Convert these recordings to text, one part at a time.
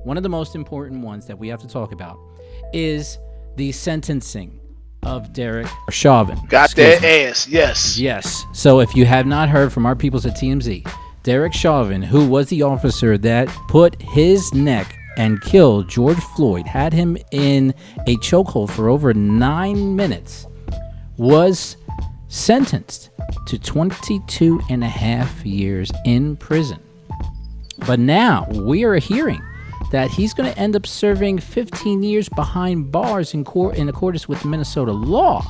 one of the most important ones that we have to talk about is the sentencing of Derek Chauvin. Got that ass, yes. Yes. So if you have not heard from our peoples at TMZ, Derek Chauvin, who was the officer that put his neck and killed George Floyd, had him in a chokehold for over 9 minutes, was sentenced to 22 and a half years in prison. But now we are hearing that he's going to end up serving 15 years behind bars in accordance with Minnesota law.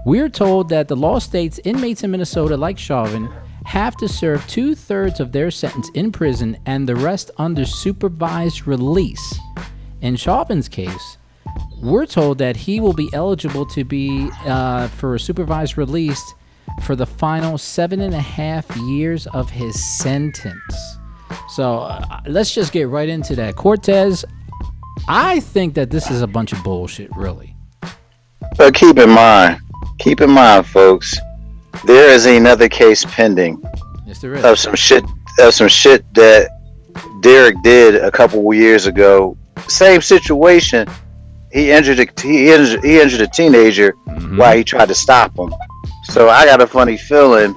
We're told that the law states inmates in Minnesota, like Chauvin, have to serve 2/3 of their sentence in prison and the rest under supervised release. In Chauvin's case, we're told that he will be eligible to be for a supervised release for the final 7.5 years of his sentence. So let's just get right into that. Cortez, I think that this is a bunch of bullshit, really. But keep in mind, folks, there is another case pending. Yes, there is. Of some shit that Derek did a couple years ago. Same situation. He injured a teenager while he tried to stop him. So I got a funny feeling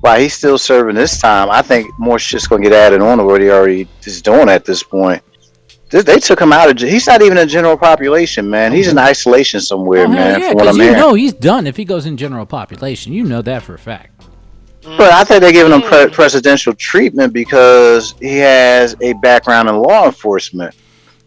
while he's still serving this time, I think more shit's gonna get added on to what he already is doing at this point. They took him out of. He's not even in general population, man. He's in isolation somewhere, man. Yeah, from what I'm hearing. know he's done if he goes in general population. You know that for a fact. But I think they're giving him presidential treatment because he has a background in law enforcement.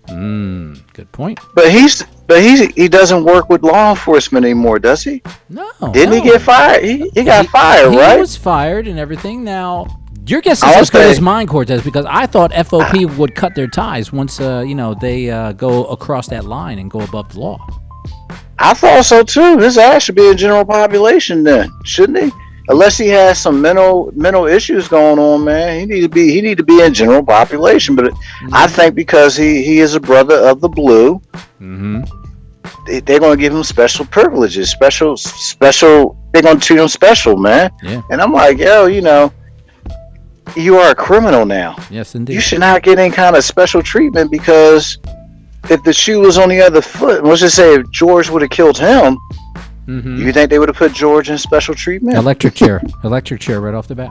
Good point. But he doesn't work with law enforcement anymore, does he? No. Didn't he get fired? He got fired, right? He was fired and everything. Now, your guess is as good as mine, Cortez, because I thought FOP would cut their ties once they go across that line and go above the law. I thought so too. His ass should be in general population then, shouldn't he? Unless he has some mental issues going on, man. He need to be in general population. But I think because he is a brother of the blue, they're gonna give him special privileges, special. They're gonna treat him special, man. Yeah. And I'm like, yo, you are a criminal now. Yes, indeed. You should not get any kind of special treatment because if the shoe was on the other foot, let's just say if George would have killed him. You think they would have put George in special treatment? Electric chair right off the bat.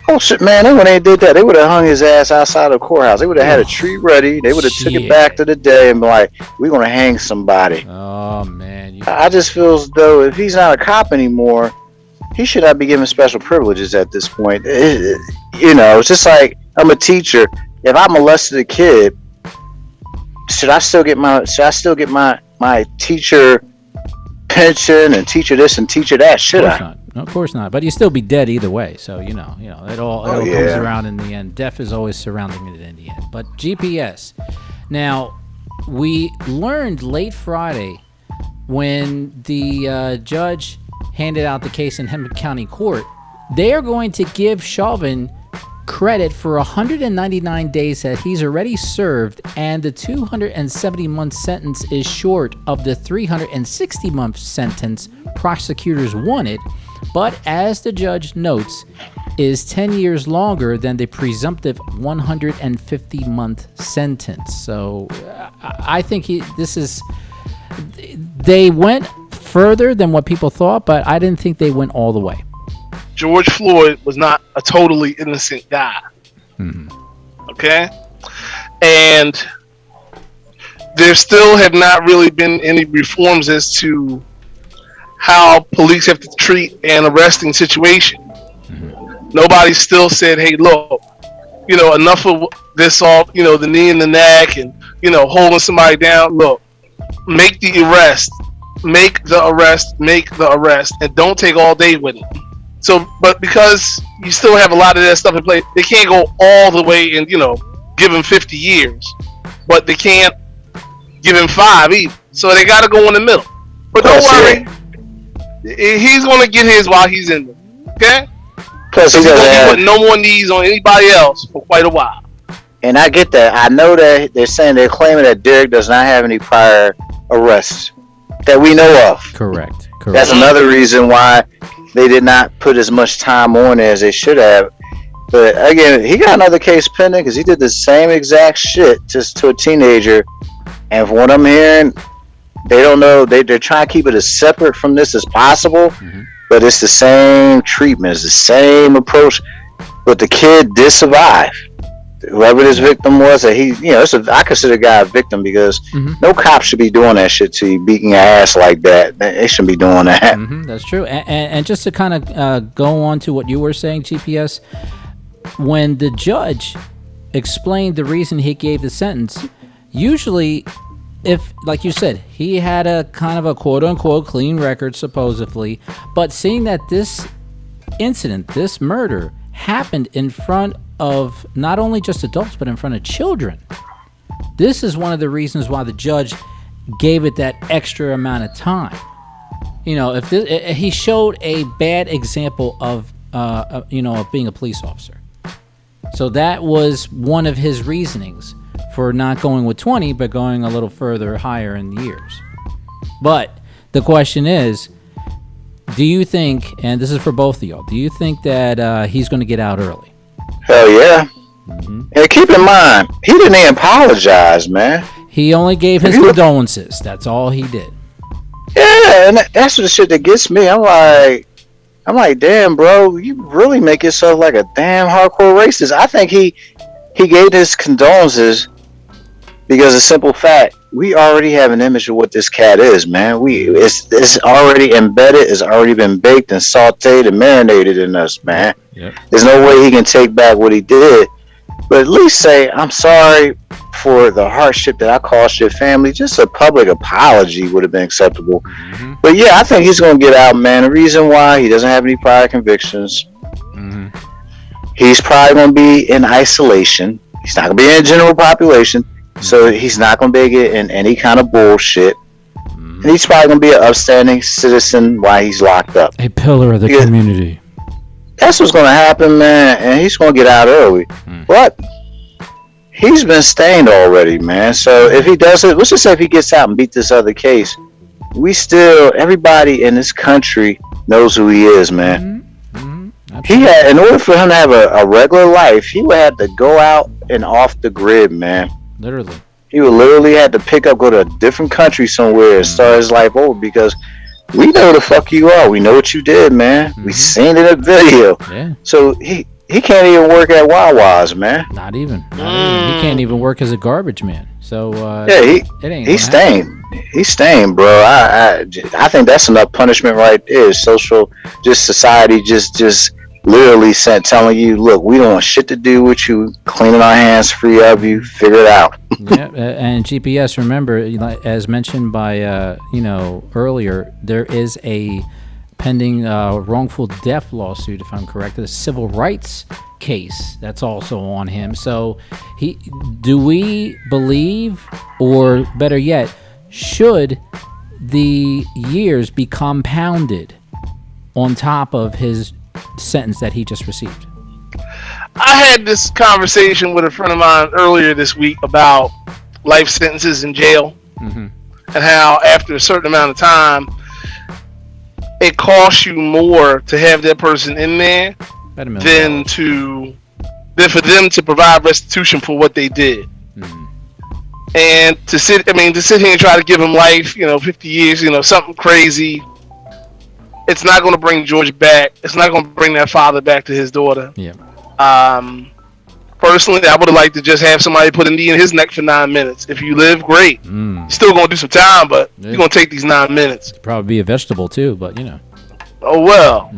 Oh shit, man! When they did that, they would have hung his ass outside of the courthouse. They would have had a tree ready. They would have took it back to the day and be like, "We're gonna hang somebody." Oh man! I just feel as though if he's not a cop anymore, he should not be given special privileges at this point. It's just like I'm a teacher. If I molested a kid, should I still get my teacher pension and teacher this and teacher that? Should I? Not. No, of course not. But you'd still be dead either way. So it all comes around in the end. Death is always surrounding it in the end. But GPS. Now, we learned late Friday when the judge handed out the case in Hennepin County Court, they are going to give Chauvin credit for 199 days that he's already served, and the 270-month sentence is short of the 360-month sentence prosecutors wanted, but as the judge notes, is 10 years longer than the presumptive 150-month sentence. So I think they went further than what people thought, but I didn't think they went all the way. George Floyd was not a totally innocent guy. Okay? And there still have not really been any reforms as to how police have to treat an arresting situation. Nobody still said, hey, look, enough of this all, the knee in the neck and, holding somebody down. Look, make the arrest, and don't take all day with it. So, but because you still have a lot of that stuff in place, they can't go all the way and, give him 50 years. But they can't give him 5 either. So they got to go in the middle. But don't worry. He's going to get his while he's in there. Okay? Plus, he's going to put no more knees on anybody else for quite a while. And I get that. I know that they're claiming that Derek does not have any prior arrests that we know of. Correct. That's another reason why they did not put as much time on as they should have. But again, he got another case pending because he did the same exact shit just to a teenager. And from what I'm hearing, they don't know. They're trying to keep it as separate from this as possible. Mm-hmm. But it's the same treatment, it's the same approach. But the kid did survive. Whoever this victim was, that I consider the guy a victim because no cop should be doing that shit to you, beating your ass like that. They shouldn't be doing that. Mm-hmm, that's true. And just to kind of go on to what you were saying, GPS, when the judge explained the reason he gave the sentence, usually, if, like you said, he had a kind of a quote-unquote clean record, supposedly, but seeing that this incident, this murder, happened in front of not only just adults but in front of children, this is one of the reasons why the judge gave it that extra amount of time. If he showed a bad example of being a police officer, so that was one of his reasonings for not going with 20 but going a little further higher in the years. But the question is, do you think, and this is for both of y'all, do you think that he's going to get out early? Hell yeah. Mm-hmm. And keep in mind, he didn't even apologize, man. He only gave his condolences. That's all he did. Yeah, and that's the shit that gets me. I'm like, damn, bro, you really make yourself like a damn hardcore racist. I think he gave his condolences because of simple fact, we already have an image of what this cat is, man. It's already embedded, it's already been baked and sauteed and marinated in us, man. Yep. There's no way he can take back what he did. But at least say, I'm sorry for the hardship that I caused your family. Just a public apology would have been acceptable. Mm-hmm. But yeah, I think he's going to get out, man. The reason why, he doesn't have any prior convictions. Mm-hmm. He's probably going to be in isolation. He's not going to be in the general population. So he's not going to be in any kind of bullshit. Mm-hmm. And he's probably going to be an upstanding citizen while he's locked up. A pillar of the community. That's what's going to happen, man. And he's going to get out early. But he's been stained already, man. So if he does it, let's just say if he gets out and beat this other case, everybody in this country knows who he is, man. Mm-hmm. In order for him to have a regular life, he would have to go out and off the grid, man. Literally. He would literally have to go to a different country somewhere and start his life over because we know the fuck you are. We know what you did, man. Mm-hmm. We seen it in a video. Yeah. So he can't even work at Wawa's, man. Not even. He can't even work as a garbage man. So he's stained. He's stained, bro. I think that's enough punishment right there. Society just literally telling you, look, we don't want shit to do with you, cleaning our hands free of you, figure it out. Yeah, and GPS, remember, as mentioned by earlier, there is a pending wrongful death lawsuit, if I'm correct, a civil rights case that's also on him. So do we believe, or better yet, should the years be compounded on top of his sentence that he just received? I had this conversation with a friend of mine earlier this week about life sentences in jail, and how after a certain amount of time it costs you more to have that person in there than for them to provide restitution for what they did. And to sit here and try to give him life, 50 years, something crazy. It's not going to bring George back. It's not going to bring that father back to his daughter. Yeah. Personally, I would have liked to just have somebody put a knee in his neck for 9 minutes. If you live, great. You're still going to do some time, but you're going to take these 9 minutes. Probably be a vegetable too, but Oh, well.